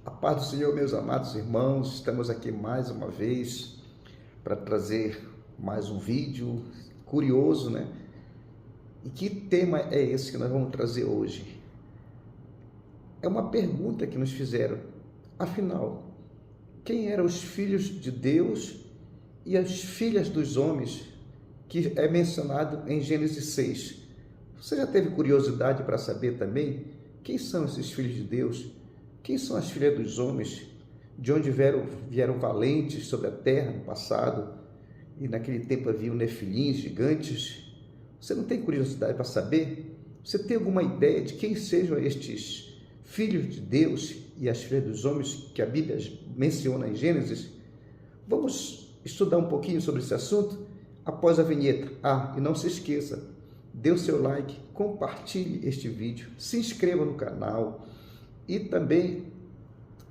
A paz do Senhor, meus amados irmãos, estamos aqui mais uma vez para trazer mais um vídeo curioso, né? E que tema é esse que nós vamos trazer hoje? É uma pergunta que nos fizeram. Afinal, quem eram os filhos de Deus e as filhas dos homens que é mencionado em Gênesis 6? Você já teve curiosidade para saber também quem são esses filhos de Deus? Quem são as filhas dos homens? De onde vieram valentes sobre a terra no passado? E naquele tempo havia nefilins, gigantes. Você não tem curiosidade para saber? Você tem alguma ideia de quem sejam estes filhos de Deus e as filhas dos homens que a Bíblia menciona em Gênesis? Vamos estudar um pouquinho sobre esse assunto após a vinheta. E não se esqueça, dê o seu like, compartilhe este vídeo, se inscreva no canal e também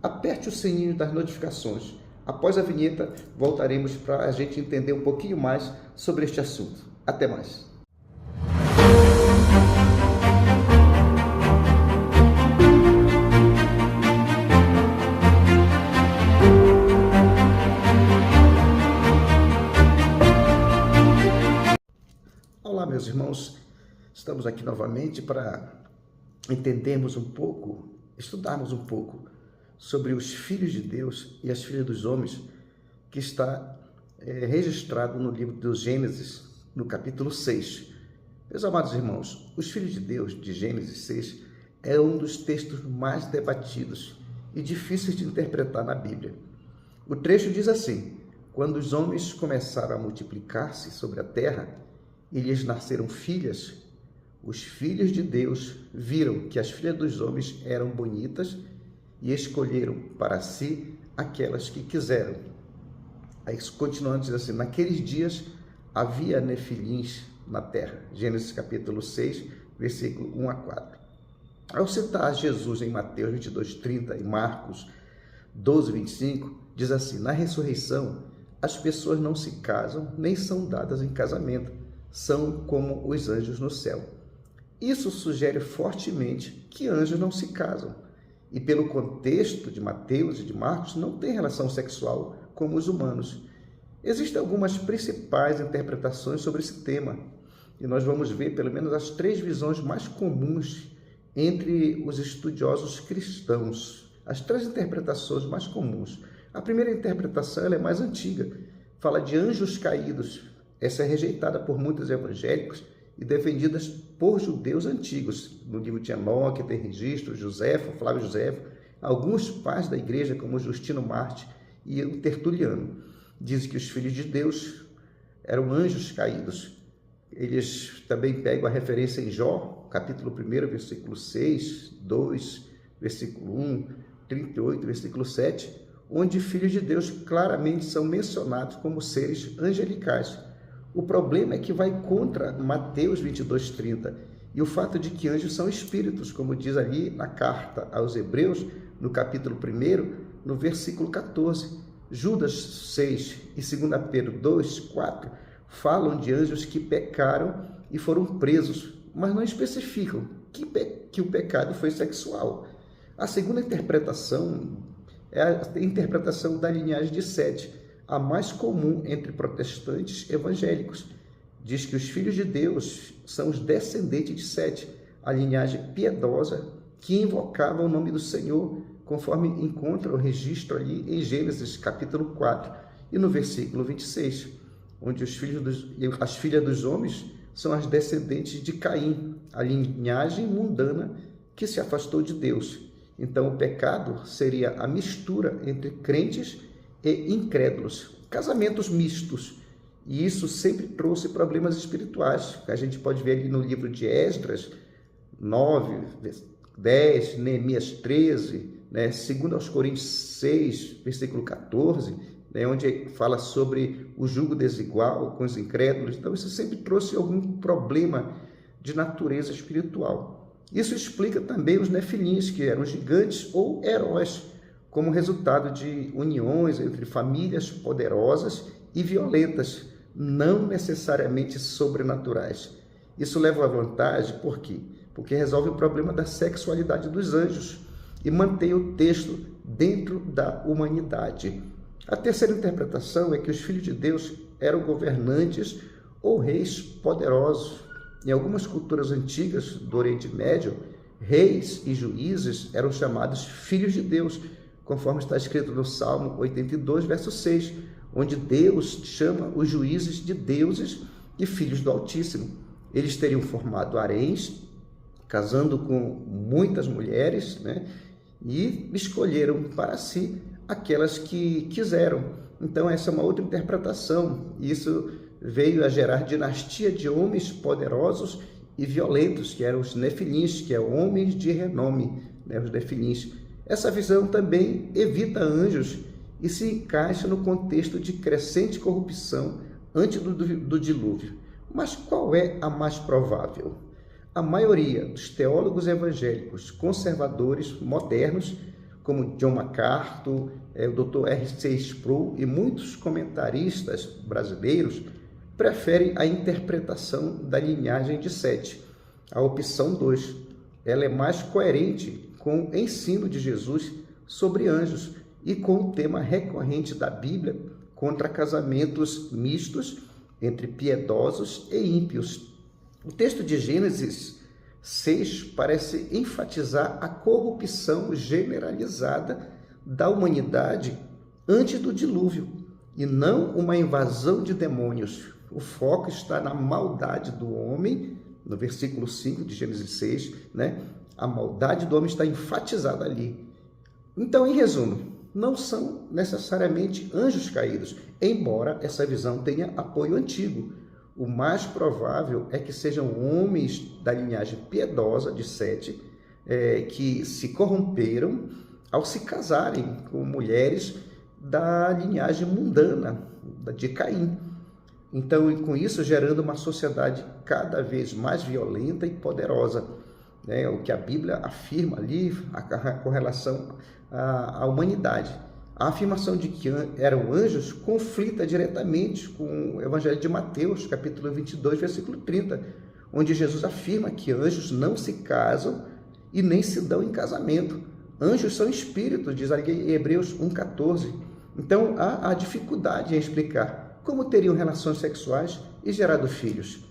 aperte o sininho das notificações. Após a vinheta, voltaremos para a gente entender um pouquinho mais sobre este assunto. Até mais! Olá, meus irmãos, estamos aqui novamente para entendermos um pouco, estudarmos um pouco sobre os filhos de Deus e as filhas dos homens, que está registrado no livro do Gênesis, no capítulo 6. Meus amados irmãos, os filhos de Deus, de Gênesis 6, é um dos textos mais debatidos e difíceis de interpretar na Bíblia. O trecho diz assim: quando os homens começaram a multiplicar-se sobre a terra e lhes nasceram filhas, os filhos de Deus viram que as filhas dos homens eram bonitas e escolheram para si aquelas que quiseram. Aí continuando, diz assim: naqueles dias havia nefilins na terra. Gênesis capítulo 6, versículo 1 a 4. Ao citar Jesus em Mateus 22:30 e Marcos 12:25, diz assim: na ressurreição, as pessoas não se casam nem são dadas em casamento, são como os anjos no céu. Isso sugere fortemente que anjos não se casam. E pelo contexto de Mateus e de Marcos, não tem relação sexual como os humanos. Existem algumas principais interpretações sobre esse tema, e nós vamos ver pelo menos as 3 visões mais comuns entre os estudiosos cristãos. As 3 interpretações mais comuns. A primeira interpretação ela é mais antiga, fala de anjos caídos. Essa é rejeitada por muitos evangélicos e defendidas por judeus antigos. No livro de Enoque tem registro, Joséfo, Flávio Joséfo, alguns pais da igreja, como Justino Marte e o Tertuliano, dizem que os filhos de Deus eram anjos caídos. Eles também pegam a referência em Jó, capítulo 1, versículo 6, 2, versículo 1, 38, versículo 7, onde filhos de Deus claramente são mencionados como seres angelicais. O problema é que vai contra Mateus 22:30 e o fato de que anjos são espíritos, como diz ali na carta aos Hebreus, no capítulo 1, no versículo 14. Judas 6 e 2 Pedro 2:4 falam de anjos que pecaram e foram presos, mas não especificam que o pecado foi sexual. A segunda interpretação é a interpretação da linhagem de Sete, a mais comum entre protestantes evangélicos. Diz que os filhos de Deus são os descendentes de Sete, a linhagem piedosa que invocava o nome do Senhor, conforme encontra o registro ali em Gênesis capítulo 4 e no versículo 26, onde as filhas dos homens são as descendentes de Caim, a linhagem mundana que se afastou de Deus. Então o pecado seria a mistura entre crentes e incrédulos, casamentos mistos, e isso sempre trouxe problemas espirituais, que a gente pode ver ali no livro de Esdras 9, 10, Neemias 13, né, 2 aos Coríntios 6, versículo 14, né, onde fala sobre o jugo desigual com os incrédulos. Então isso sempre trouxe algum problema de natureza espiritual. Isso explica também os nefilins, que eram gigantes ou heróis, como resultado de uniões entre famílias poderosas e violentas, não necessariamente sobrenaturais. Isso leva à vantagem, por quê? Porque resolve o problema da sexualidade dos anjos e mantém o texto dentro da humanidade. A terceira interpretação é que os filhos de Deus eram governantes ou reis poderosos. Em algumas culturas antigas do Oriente Médio, reis e juízes eram chamados filhos de Deus, conforme está escrito no Salmo 82, verso 6, onde Deus chama os juízes de deuses e filhos do Altíssimo. Eles teriam formado haréns, casando com muitas mulheres, né? E escolheram para si aquelas que quiseram. Então, essa é uma outra interpretação. Isso veio a gerar dinastia de homens poderosos e violentos, que eram os nefilins, que eram homens de renome, né? Os nefilins. Essa visão também evita anjos e se encaixa no contexto de crescente corrupção antes do dilúvio. Mas qual é a mais provável? A maioria dos teólogos evangélicos conservadores modernos, como John MacArthur, o Dr. R.C. Sproul e muitos comentaristas brasileiros, preferem a interpretação da linhagem de Sete, a opção 2. Ela é mais coerente com o ensino de Jesus sobre anjos e com o tema recorrente da Bíblia contra casamentos mistos entre piedosos e ímpios. O texto de Gênesis 6 parece enfatizar a corrupção generalizada da humanidade antes do dilúvio e não uma invasão de demônios. O foco está na maldade do homem, no versículo 5 de Gênesis 6, né? A maldade do homem está enfatizada ali. Então, em resumo, não são necessariamente anjos caídos, embora essa visão tenha apoio antigo. O mais provável é que sejam homens da linhagem piedosa de Sete, que se corromperam ao se casarem com mulheres da linhagem mundana, de Caim. Então, com isso, gerando uma sociedade cada vez mais violenta e poderosa, né? O que a Bíblia afirma ali com relação à humanidade. A afirmação de que eram anjos conflita diretamente com o Evangelho de Mateus, capítulo 22, versículo 30, onde Jesus afirma que anjos não se casam e nem se dão em casamento. Anjos são espíritos, diz ali em Hebreus 1,14. Então, há dificuldade em explicar como teriam relações sexuais e gerado filhos.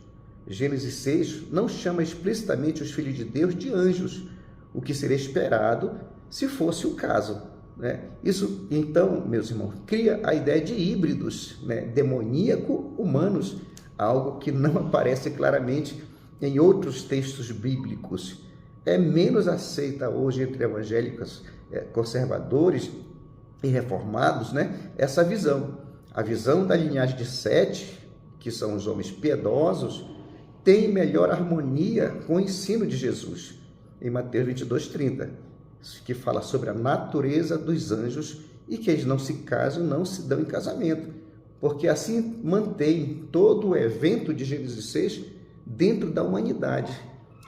Gênesis 6 não chama explicitamente os filhos de Deus de anjos, o que seria esperado se fosse o caso, né? Isso, então, meus irmãos, cria a ideia de híbridos, né? Demoníaco-humanos, algo que não aparece claramente em outros textos bíblicos. É menos aceita hoje entre evangélicos conservadores e reformados, né? Essa visão. A visão da linhagem de Sete, que são os homens piedosos, tem melhor harmonia com o ensino de Jesus, em Mateus 22, 30, que fala sobre a natureza dos anjos e que eles não se casam, não se dão em casamento, porque assim mantém todo o evento de Gênesis 6 dentro da humanidade,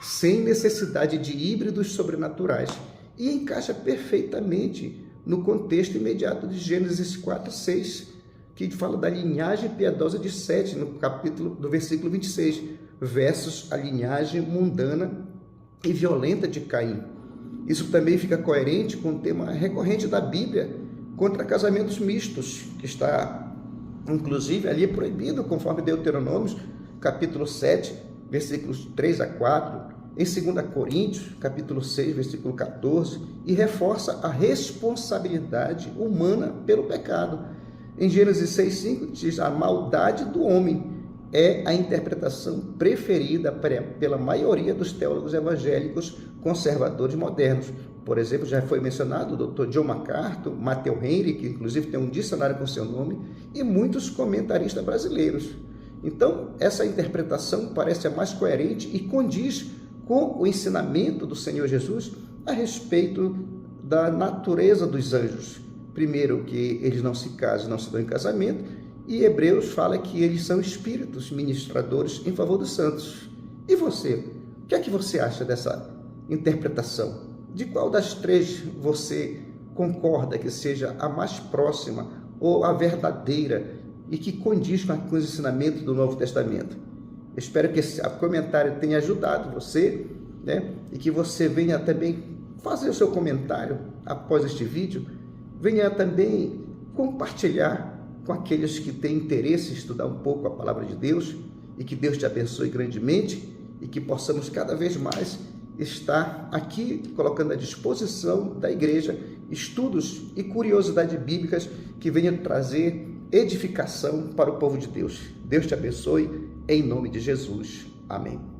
sem necessidade de híbridos sobrenaturais, e encaixa perfeitamente no contexto imediato de Gênesis 4, 6, que fala da linhagem piedosa de Sete, no capítulo do versículo 26, versus a linhagem mundana e violenta de Caim. Isso também fica coerente com o tema recorrente da Bíblia contra casamentos mistos, que está, inclusive, ali proibido, conforme Deuteronômio, capítulo 7, versículos 3 a 4, em 2 Coríntios, capítulo 6, versículo 14, e reforça a responsabilidade humana pelo pecado. Em Gênesis 6,5 diz: a maldade do homem é a interpretação preferida pela maioria dos teólogos evangélicos conservadores modernos. Por exemplo, já foi mencionado o Dr. John MacArthur, Matthew Henry, que inclusive tem um dicionário com seu nome, e muitos comentaristas brasileiros. Então, essa interpretação parece a mais coerente e condiz com o ensinamento do Senhor Jesus a respeito da natureza dos anjos. Primeiro, que eles não se casam, não se dão em casamento, e Hebreus fala que eles são espíritos ministradores em favor dos santos. E você? O que é que você acha dessa interpretação? De qual das três você concorda que seja a mais próxima ou a verdadeira e que condiz com os ensinamentos do Novo Testamento? Espero que esse comentário tenha ajudado você, né? E que você venha também fazer o seu comentário após este vídeo venha também compartilhar com aqueles que têm interesse em estudar um pouco a palavra de Deus, e que Deus te abençoe grandemente e que possamos cada vez mais estar aqui colocando à disposição da igreja estudos e curiosidades bíblicas que venham trazer edificação para o povo de Deus. Deus te abençoe em nome de Jesus. Amém.